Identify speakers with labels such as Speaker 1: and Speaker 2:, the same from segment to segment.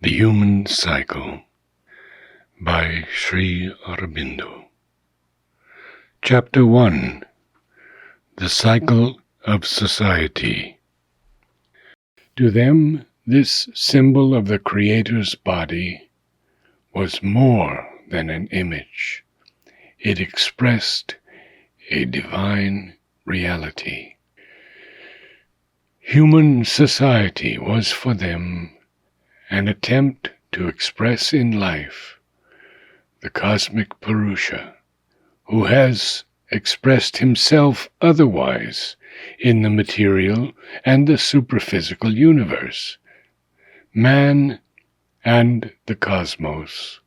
Speaker 1: The Human Cycle by Sri Aurobindo. Chapter 1. The Cycle of Society. To them, this symbol of the Creator's body was more than an image. It expressed a divine reality. Human society was for them an attempt to express in life the cosmic Purusha, who has expressed himself otherwise in the material and the superphysical universe. Man and the cosmos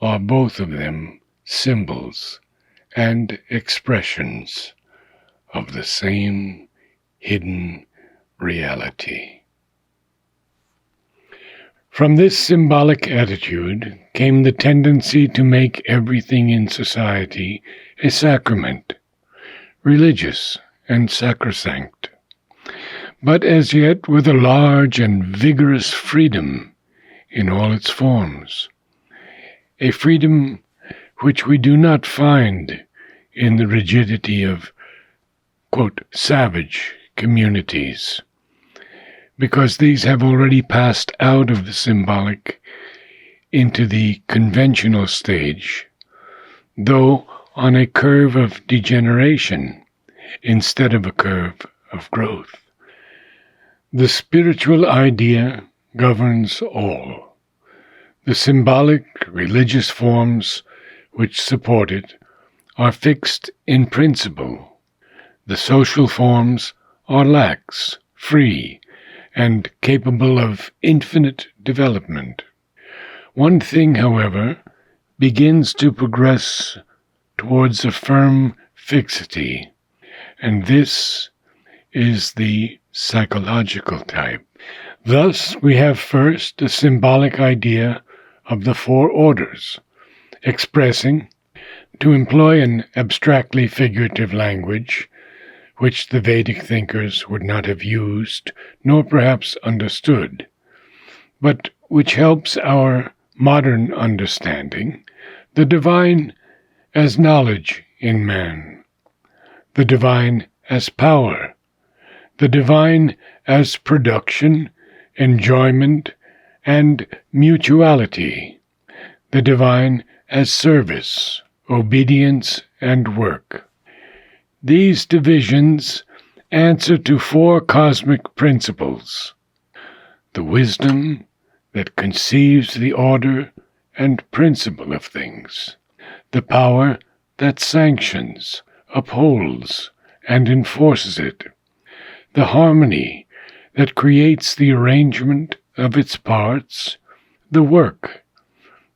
Speaker 1: are both of them symbols and expressions of the same hidden reality. From this symbolic attitude came the tendency to make everything in society a sacrament, religious and sacrosanct, but as yet with a large and vigorous freedom in all its forms, a freedom which we do not find in the rigidity of, quote, savage communities, because these have already passed out of the symbolic into the conventional stage, though on a curve of degeneration instead of a curve of growth. The spiritual idea governs all. The symbolic religious forms which support it are fixed in principle. The social forms are lax, free, and capable of infinite development. One thing, however, begins to progress towards a firm fixity, and this is the psychological type. Thus, we have first a symbolic idea of the four orders, expressing, to employ an abstractly figurative language, which the Vedic thinkers would not have used, nor perhaps understood, but which helps our modern understanding, the divine as knowledge in man, the divine as power, the divine as production, enjoyment, and mutuality, the divine as service, obedience, and work. These divisions answer to four cosmic principles: the wisdom that conceives the order and principle of things, the power that sanctions, upholds, and enforces it, the harmony that creates the arrangement of its parts, the work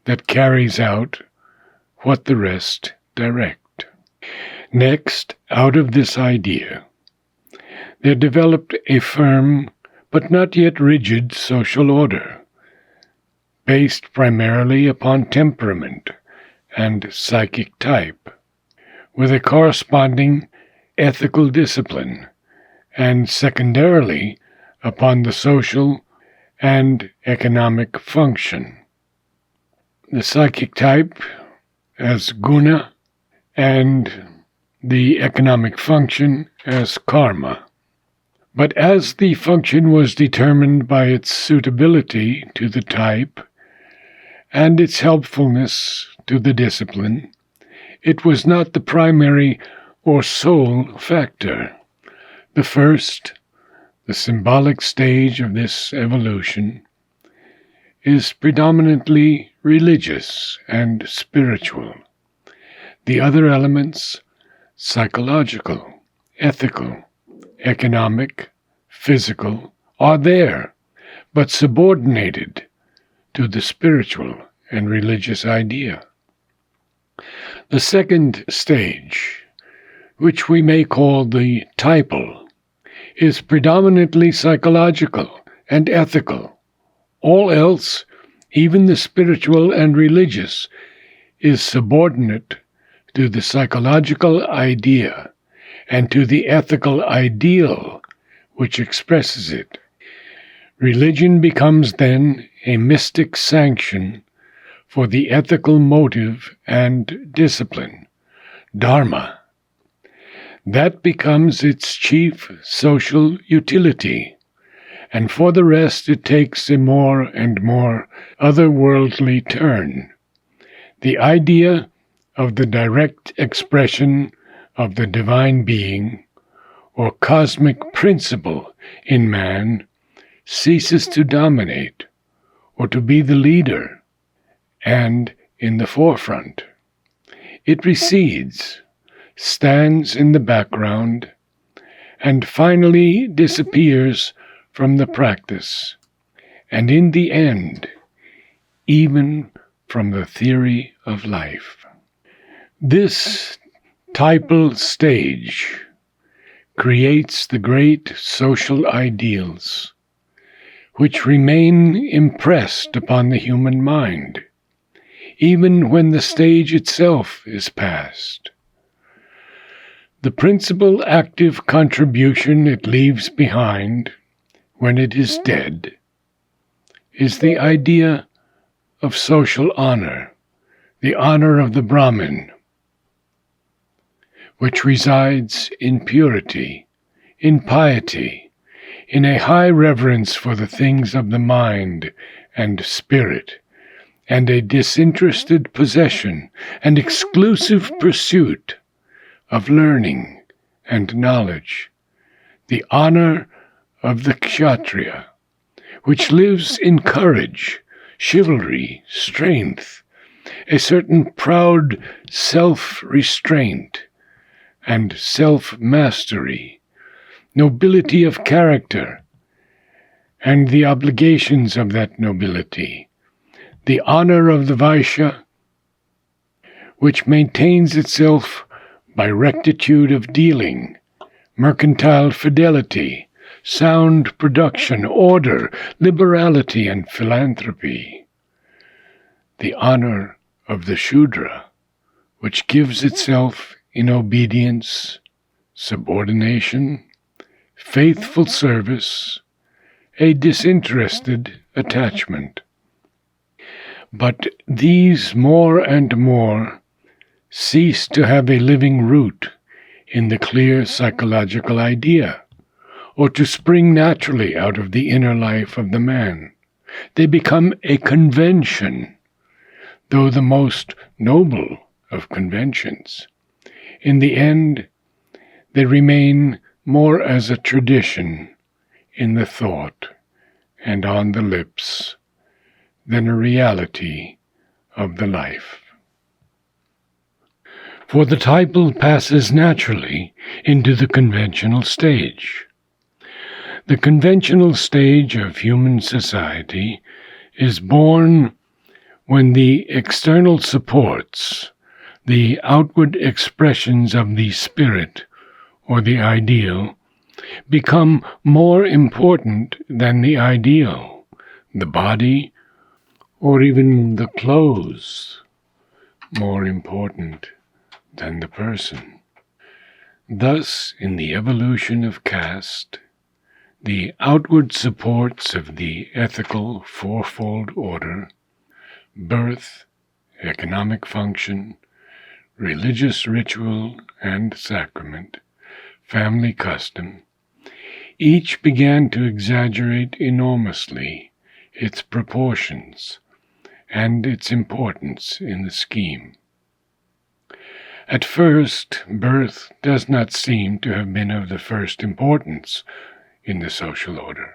Speaker 1: that carries out what the rest direct. Next, out of this idea, there developed a firm but not yet rigid social order, based primarily upon temperament and psychic type, with a corresponding ethical discipline, and secondarily upon the social and economic function. The psychic type as guna and the economic function as karma. But as the function was determined by its suitability to the type and its helpfulness to the discipline, it was not the primary or sole factor. The first, the symbolic stage of this evolution, is predominantly religious and spiritual. The other elements, psychological, ethical, economic, physical, are there, but subordinated to the spiritual and religious idea. The second stage, which we may call the typal, is predominantly psychological and ethical. All else, even the spiritual and religious, is subordinate to the psychological idea and to the ethical ideal which expresses it. Religion becomes then a mystic sanction for the ethical motive and discipline, dharma. That becomes its chief social utility, and for the rest it takes a more and more otherworldly turn. The idea of the direct expression of the divine being, or cosmic principle in man, ceases to dominate, or to be the leader, and in the forefront. It recedes, stands in the background, and finally disappears from the practice, and in the end, even from the theory of life. This typal stage creates the great social ideals, which remain impressed upon the human mind, even when the stage itself is past. The principal active contribution it leaves behind, when it is dead, is the idea of social honor, the honor of the Brahmin, which resides in purity, in piety, in a high reverence for the things of the mind and spirit, and a disinterested possession and exclusive pursuit of learning and knowledge, the honor of the kshatriya, which lives in courage, chivalry, strength, a certain proud self-restraint and self-mastery, nobility of character, and the obligations of that nobility, the honor of the Vaishya, which maintains itself by rectitude of dealing, mercantile fidelity, sound production, order, liberality, and philanthropy, the honor of the Shudra, which gives itself in obedience, subordination, faithful service, a disinterested attachment. But these more and more cease to have a living root in the clear psychological idea, or to spring naturally out of the inner life of the man. They become a convention, though the most noble of conventions. In the end, they remain more as a tradition in the thought and on the lips than a reality of the life. For the typal passes naturally into the conventional stage. The conventional stage of human society is born when the external supports, the outward expressions of the spirit or the ideal, become more important than the ideal, the body, or even the clothes, more important than the person. Thus, in the evolution of caste, the outward supports of the ethical fourfold order, birth, economic function, religious ritual and sacrament, family custom, each began to exaggerate enormously its proportions and its importance in the scheme. At first, birth does not seem to have been of the first importance in the social order,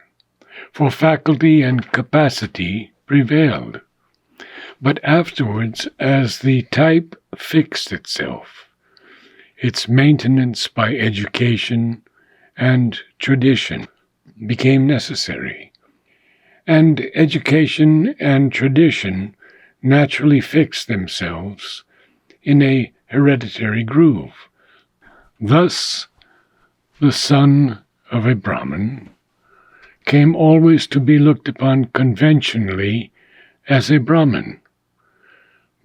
Speaker 1: for faculty and capacity prevailed. But afterwards, as the type fixed itself, its maintenance by education and tradition became necessary, and education and tradition naturally fixed themselves in a hereditary groove. Thus, the son of a Brahmin came always to be looked upon conventionally as a Brahmin.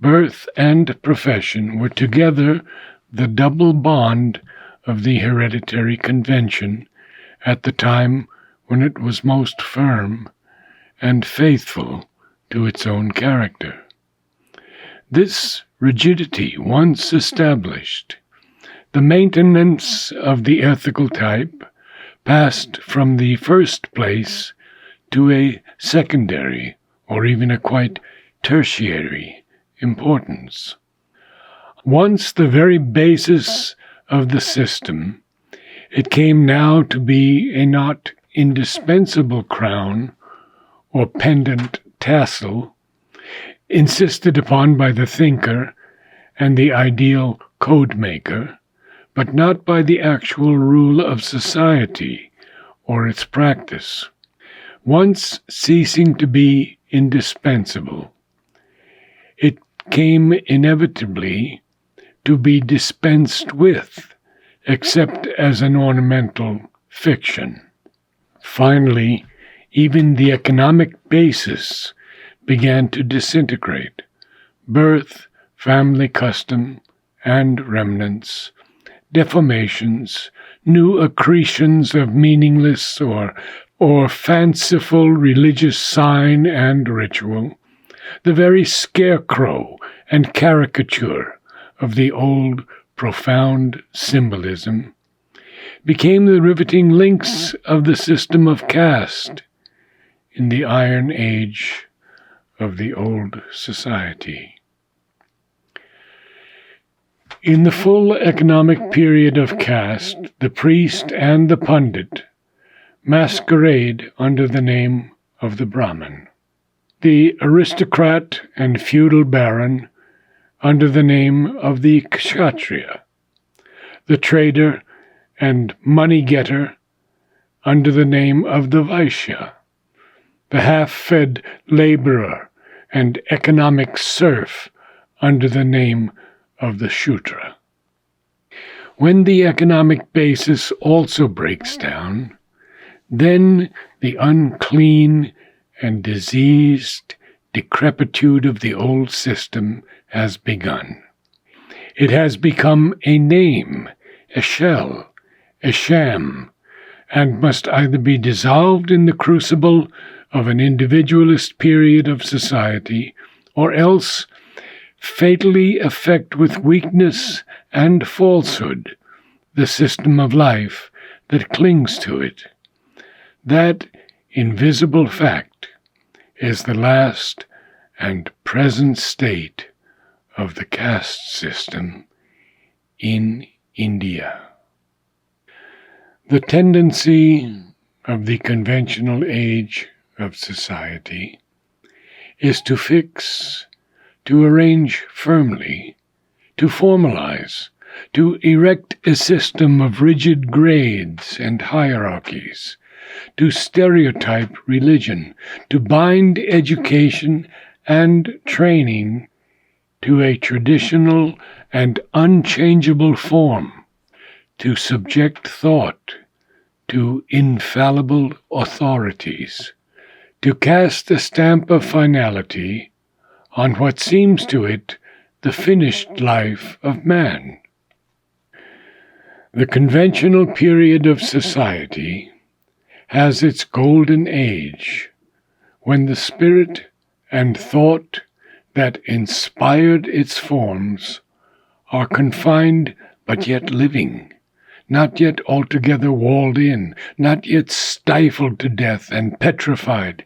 Speaker 1: Birth and profession were together the double bond of the hereditary convention at the time when it was most firm and faithful to its own character. This rigidity once established, the maintenance of the ethical type passed from the first place to a secondary or even a quite tertiary importance. Once the very basis of the system, it came now to be a not indispensable crown or pendant tassel insisted upon by the thinker and the ideal code maker, but not by the actual rule of society or its practice. Once ceasing to be indispensable, it came inevitably to be dispensed with, except as an ornamental fiction. Finally, even the economic basis began to disintegrate. Birth, family custom, and remnants, deformations, new accretions of meaningless or fanciful religious sign and ritual, the very scarecrow and caricature of the old profound symbolism, became the riveting links of the system of caste in the Iron Age of the old society. In the full economic period of caste, the priest and the pundit masquerade under the name of the Brahmin, the aristocrat and feudal baron under the name of the Kshatriya, the trader and money-getter under the name of the Vaishya, the half-fed laborer and economic serf under the name of the Shudra. When the economic basis also breaks down, then the unclean and diseased decrepitude of the old system has begun. It has become a name, a shell, a sham, and must either be dissolved in the crucible of an individualist period of society, or else fatally affect with weakness and falsehood the system of life that clings to it. That invisible fact is the last and present state of the caste system in India. The tendency of the conventional age of society is to fix, to arrange firmly, to formalize, to erect a system of rigid grades and hierarchies, to stereotype religion, to bind education and training to a traditional and unchangeable form, to subject thought to infallible authorities, to cast a stamp of finality on what seems to it the finished life of man. The conventional period of society has its golden age, when the spirit and thought that inspired its forms are confined but yet living, not yet altogether walled in, not yet stifled to death and petrified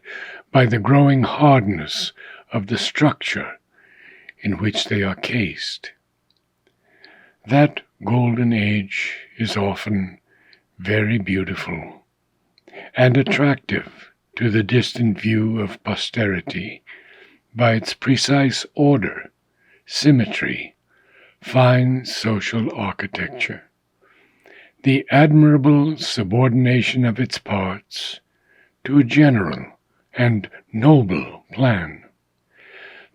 Speaker 1: by the growing hardness of the structure in which they are cased. That golden age is often very beautiful and attractive to the distant view of posterity by its precise order, symmetry, fine social architecture, the admirable subordination of its parts to a general and noble plan.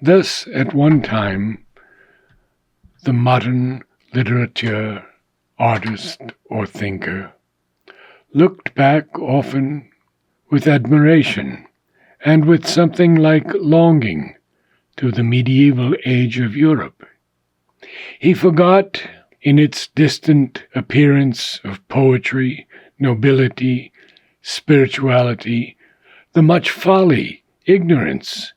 Speaker 1: Thus, at one time, the modern litterateur, artist, or thinker looked back often with admiration and with something like longing to the medieval age of Europe. He forgot, in its distant appearance of poetry, nobility, spirituality, the much folly, ignorance,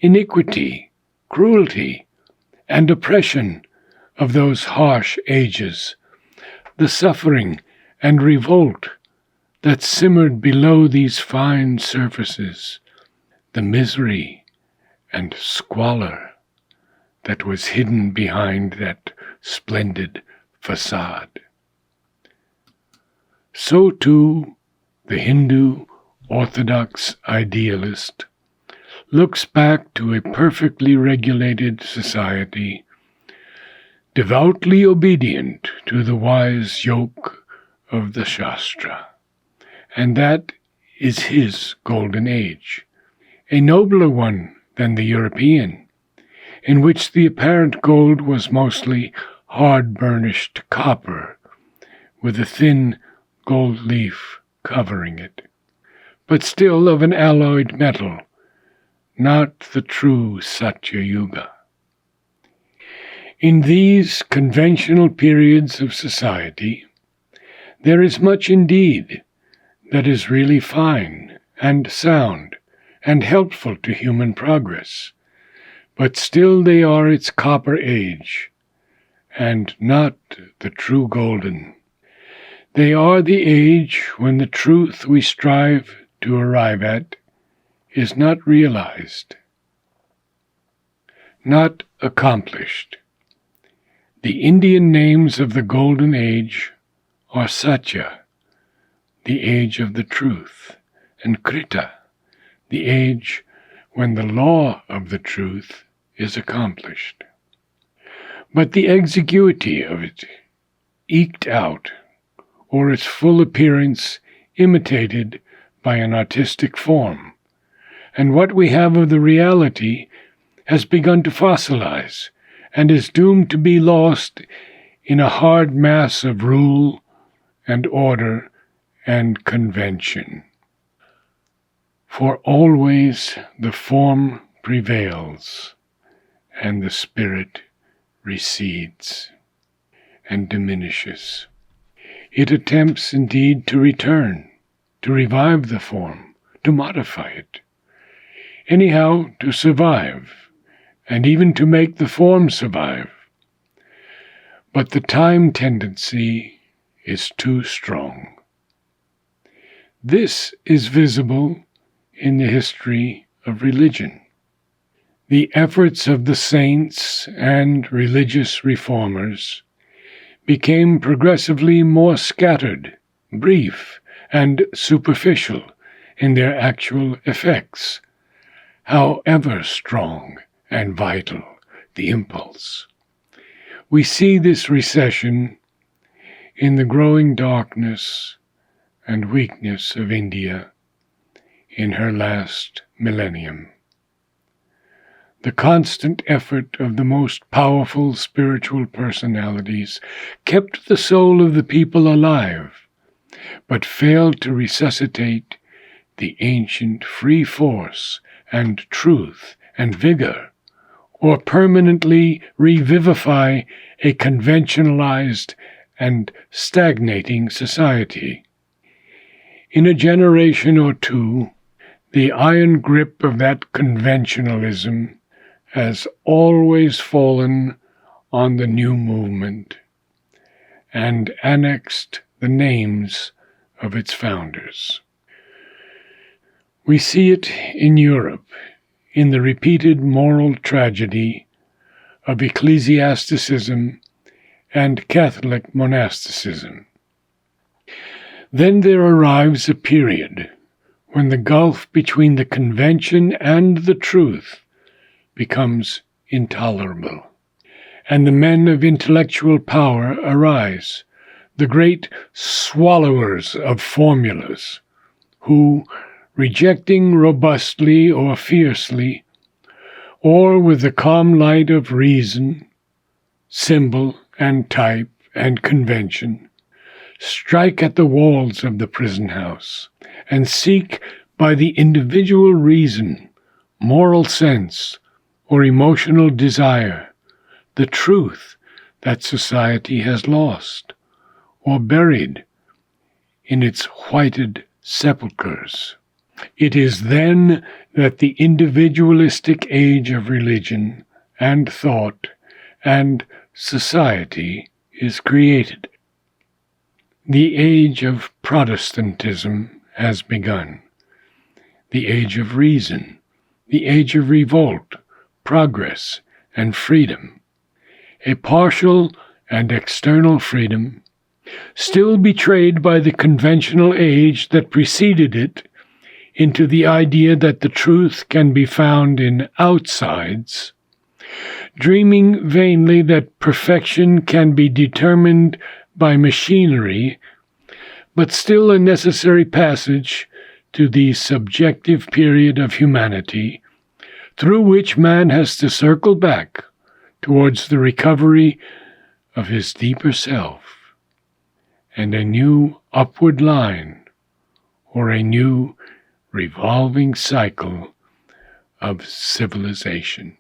Speaker 1: iniquity, cruelty, and oppression of those harsh ages, the suffering and revolt that simmered below these fine surfaces, the misery and squalor that was hidden behind that splendid facade. So too, the Hindu Orthodox idealist looks back to a perfectly regulated society, devoutly obedient to the wise yoke of the Shastra, and that is his golden age, a nobler one than the European, in which the apparent gold was mostly hard-burnished copper, with a thin gold leaf covering it, but still of an alloyed metal, not the true Satya Yuga. In these conventional periods of society, there is much indeed that is really fine and sound and helpful to human progress, but still they are its copper age, and not the true golden. They are the age when the truth we strive to arrive at is not realized, not accomplished. The Indian names of the golden age are Satya, the age of the truth, and Krita, the age when the law of the truth is accomplished. But the exiguity of it, eked out, or its full appearance imitated by an artistic form, and what we have of the reality has begun to fossilize and is doomed to be lost in a hard mass of rule and order and convention. For always the form prevails, and the spirit recedes and diminishes. It attempts indeed to return, to revive the form, to modify it, anyhow to survive, and even to make the form survive. But the time tendency is too strong. This is visible in the history of religion. The efforts of the saints and religious reformers became progressively more scattered, brief, and superficial in their actual effects, however strong and vital the impulse. We see this recession in the growing darkness and weakness of India in her last millennium. The constant effort of the most powerful spiritual personalities kept the soul of the people alive, but failed to resuscitate the ancient free force and truth and vigor, or permanently revivify a conventionalized and stagnating society. In a generation or two, the iron grip of that conventionalism has always fallen on the new movement and annexed the names of its founders. We see it in Europe, in the repeated moral tragedy of ecclesiasticism and Catholic monasticism. Then there arrives a period when the gulf between the convention and the truth becomes intolerable, and the men of intellectual power arise, the great swallowers of formulas, who, rejecting robustly or fiercely, or with the calm light of reason, symbol and type and convention, strike at the walls of the prison house and seek by the individual reason, moral sense, or emotional desire the truth that society has lost or buried in its whited sepulchres. It is then that the individualistic age of religion and thought and society is created. The age of Protestantism has begun. The age of reason, the age of revolt, progress, and freedom. A partial and external freedom, still betrayed by the conventional age that preceded it into the idea that the truth can be found in outsides, dreaming vainly that perfection can be determined by machinery, but still a necessary passage to the subjective period of humanity, through which man has to circle back towards the recovery of his deeper self, and a new upward line, or a new revolving cycle of civilization.